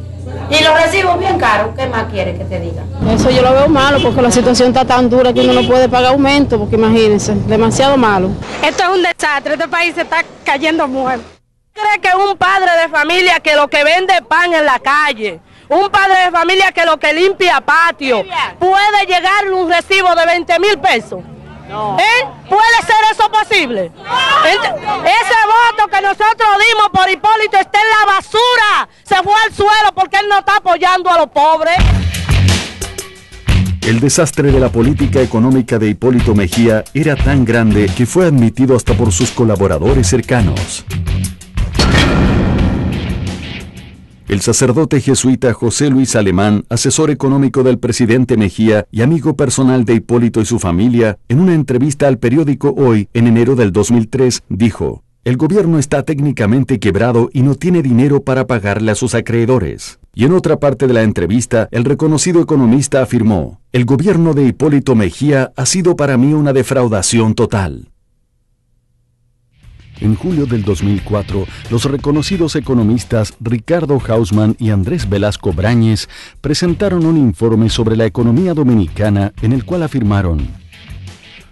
Y los recibos bien caros. ¿Qué más quiere que te diga? Eso yo lo veo malo porque la situación está tan dura que uno no puede pagar aumento, porque imagínense, demasiado malo. Esto es un desastre, este país se está cayendo muerto. ¿Cree que un padre de familia que lo que vende pan en la calle, un padre de familia que lo que limpia patio, puede llegarle un recibo de 20,000 pesos? No. ¿Puede ser eso posible? Ese voto que nosotros dimos por Hipólito está en la basura, se fue al suelo porque él no está apoyando a los pobres. El desastre de la política económica de Hipólito Mejía era tan grande que fue admitido hasta por sus colaboradores cercanos. El sacerdote jesuita José Luis Alemán, asesor económico del presidente Mejía y amigo personal de Hipólito y su familia, en una entrevista al periódico Hoy, en enero del 2003, dijo: el gobierno está técnicamente quebrado y no tiene dinero para pagarle a sus acreedores. Y en otra parte de la entrevista, el reconocido economista afirmó: el gobierno de Hipólito Mejía ha sido para mí una defraudación total. En julio del 2004, los reconocidos economistas Ricardo Hausmann y Andrés Velasco Brañez presentaron un informe sobre la economía dominicana en el cual afirmaron: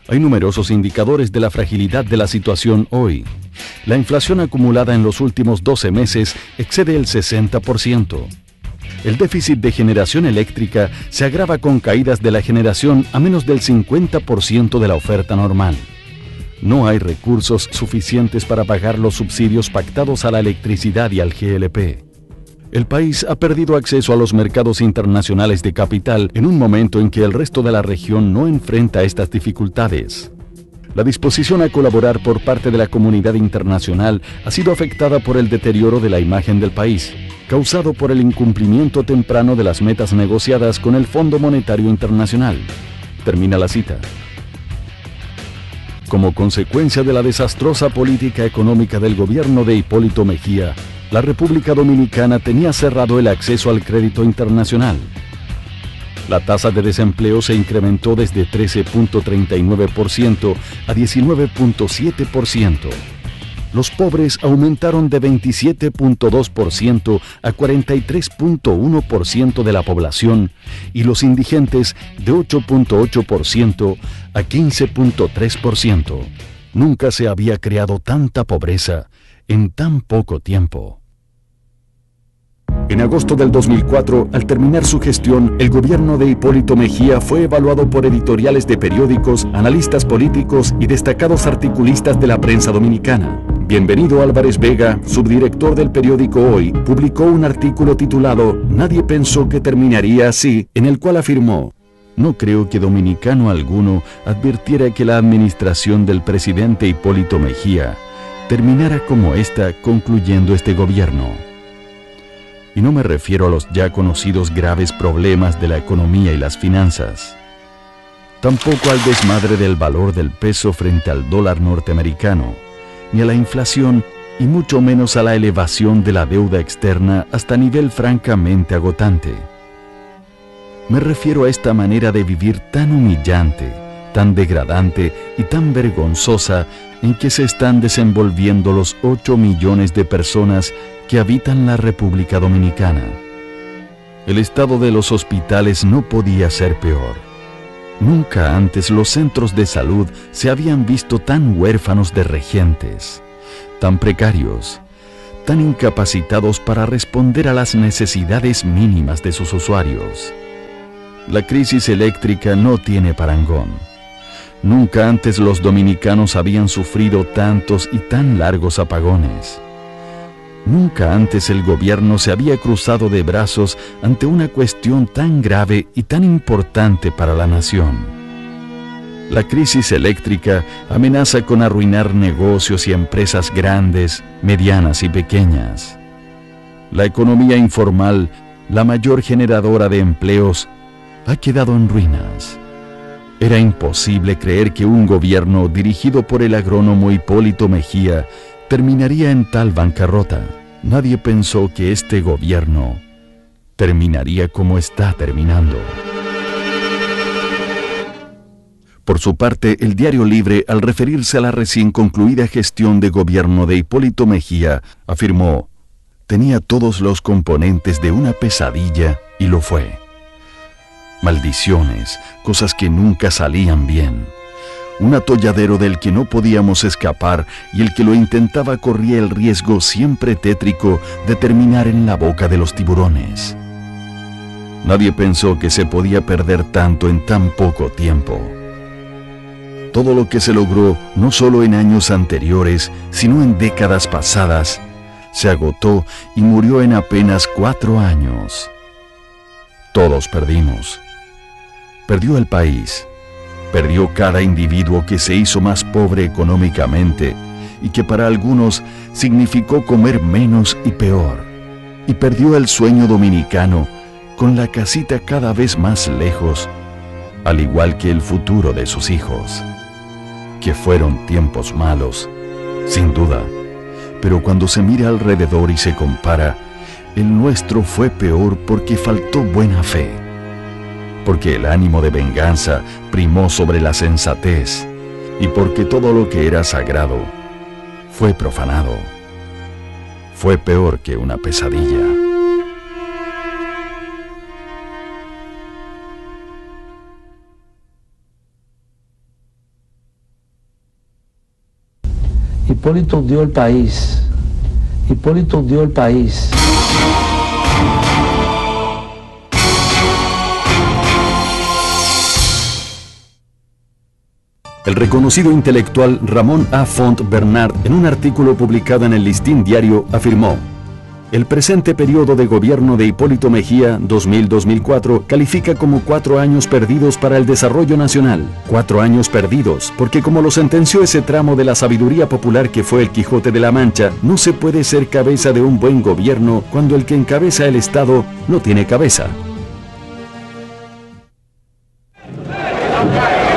hay numerosos indicadores de la fragilidad de la situación hoy. La inflación acumulada en los últimos 12 meses excede el 60%. El déficit de generación eléctrica se agrava con caídas de la generación a menos del 50% de la oferta normal. No hay recursos suficientes para pagar los subsidios pactados a la electricidad y al GLP. El país ha perdido acceso a los mercados internacionales de capital en un momento en que el resto de la región no enfrenta estas dificultades. La disposición a colaborar por parte de la comunidad internacional ha sido afectada por el deterioro de la imagen del país, causado por el incumplimiento temprano de las metas negociadas con el Fondo Monetario Internacional. Termina la cita. Como consecuencia de la desastrosa política económica del gobierno de Hipólito Mejía, la República Dominicana tenía cerrado el acceso al crédito internacional. La tasa de desempleo se incrementó desde 13.39% a 19.7%. Los pobres aumentaron de 27.2% a 43.1% de la población y los indigentes de 8.8% a 15.3%. Nunca se había creado tanta pobreza en tan poco tiempo. En agosto del 2004, al terminar su gestión, el gobierno de Hipólito Mejía fue evaluado por editoriales de periódicos, analistas políticos y destacados articulistas de la prensa dominicana. Bienvenido Álvarez Vega, subdirector del periódico Hoy, publicó un artículo titulado «Nadie pensó que terminaría así», en el cual afirmó: no creo que dominicano alguno advirtiera que la administración del presidente Hipólito Mejía terminara como esta concluyendo este gobierno. Y no me refiero a los ya conocidos graves problemas de la economía y las finanzas. Tampoco al desmadre del valor del peso frente al dólar norteamericano, ni a la inflación, y mucho menos a la elevación de la deuda externa hasta nivel francamente agotante. Me refiero a esta manera de vivir tan humillante, tan degradante y tan vergonzosa en que se están desenvolviendo los 8 millones de personas que habitan la República Dominicana. El estado de los hospitales no podía ser peor. Nunca antes los centros de salud se habían visto tan huérfanos de regentes, tan precarios, tan incapacitados para responder a las necesidades mínimas de sus usuarios. La crisis eléctrica no tiene parangón. Nunca antes los dominicanos habían sufrido tantos y tan largos apagones. Nunca antes el gobierno se había cruzado de brazos ante una cuestión tan grave y tan importante para la nación. La crisis eléctrica amenaza con arruinar negocios y empresas grandes, medianas y pequeñas. La economía informal, la mayor generadora de empleos, ha quedado en ruinas. Era imposible creer que un gobierno dirigido por el agrónomo Hipólito Mejía terminaría en tal bancarrota. Nadie pensó que este gobierno terminaría como está terminando. Por su parte, el Diario Libre, al referirse a la recién concluida gestión de gobierno de Hipólito Mejía, afirmó: tenía todos los componentes de una pesadilla y lo fue. Maldiciones, cosas que nunca salían bien. Un atolladero del que no podíamos escapar y el que lo intentaba corría el riesgo siempre tétrico de terminar en la boca de los tiburones. Nadie pensó que se podía perder tanto en tan poco tiempo. Todo lo que se logró, no solo en años anteriores, sino en décadas pasadas, se agotó y murió en apenas 4 años. Todos perdimos. Perdió el país. Perdió cada individuo que se hizo más pobre económicamente y que para algunos significó comer menos y peor. Y perdió el sueño dominicano con la casita cada vez más lejos, al igual que el futuro de sus hijos. Que fueron tiempos malos, sin duda, pero cuando se mira alrededor y se compara, el nuestro fue peor porque faltó buena fe. Porque el ánimo de venganza primó sobre la sensatez y porque todo lo que era sagrado fue profanado. Fue peor que una pesadilla. Hipólito hundió el país. Hipólito hundió el país. El reconocido intelectual Ramón A. Font Bernard, en un artículo publicado en el Listín Diario, afirmó: el presente periodo de gobierno de Hipólito Mejía, 2000-2004, califica como 4 años perdidos para el desarrollo nacional. 4 años perdidos, porque como lo sentenció ese tramo de la sabiduría popular que fue el Quijote de la Mancha, no se puede ser cabeza de un buen gobierno cuando el que encabeza el Estado no tiene cabeza.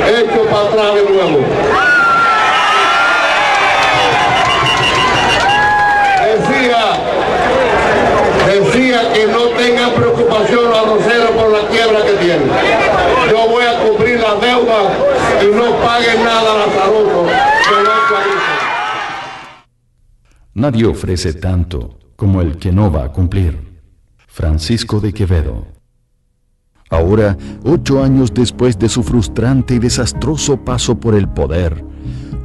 Hecho para atrás de nuevo. Decía que no tengan preocupación los arroceros por la quiebra que tienen. Yo voy a cubrir la deuda y no paguen nada a Lazaroto. Nadie ofrece tanto como el que no va a cumplir. Francisco de Quevedo. Ahora, 8 años después de su frustrante y desastroso paso por el poder,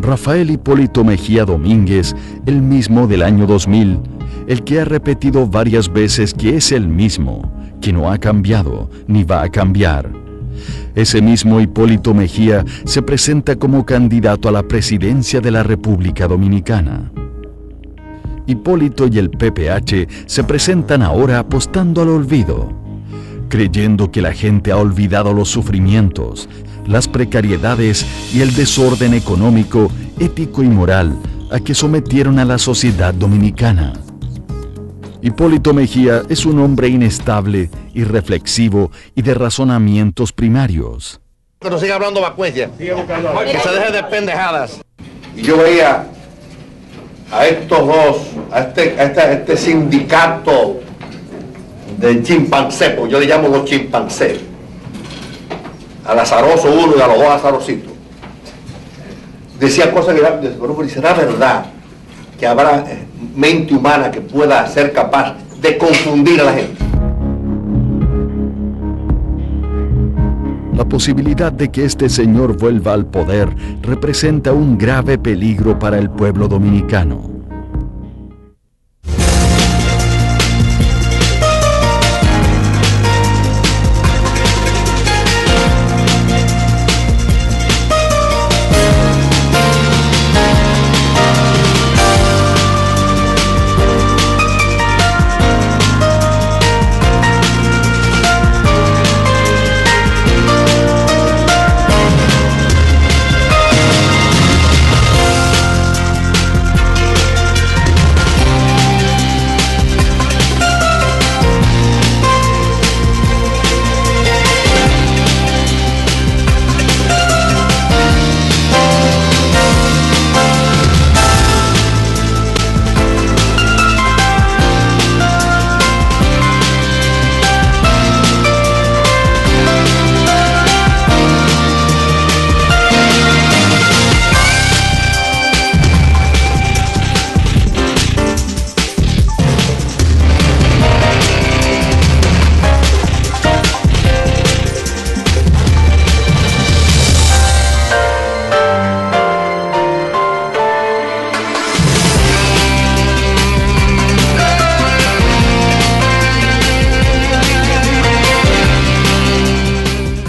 Rafael Hipólito Mejía Domínguez, el mismo del año 2000, el que ha repetido varias veces que es el mismo, que no ha cambiado ni va a cambiar. Ese mismo Hipólito Mejía se presenta como candidato a la presidencia de la República Dominicana. Hipólito y el PPH se presentan ahora apostando al olvido, creyendo que la gente ha olvidado los sufrimientos, las precariedades y el desorden económico, ético y moral a que sometieron a la sociedad dominicana. Hipólito Mejía es un hombre inestable, irreflexivo y de razonamientos primarios. Que no siga hablando vacuencia, que se deje de pendejadas. Y yo veía a estos dos, a este sindicato de chimpancé, pues yo le llamo los chimpancés, a Lazaroso uno y a los dos Lazarositos. Decía cosas que, bueno, ¿será verdad que habrá mente humana que pueda ser capaz de confundir a la gente? La posibilidad de que este señor vuelva al poder representa un grave peligro para el pueblo dominicano.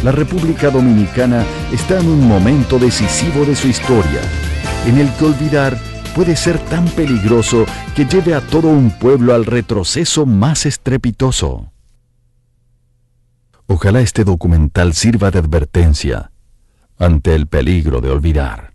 la República Dominicana está en un momento decisivo de su historia, en el que olvidar puede ser tan peligroso que lleve a todo un pueblo al retroceso más estrepitoso. Ojalá este documental sirva de advertencia ante el peligro de olvidar.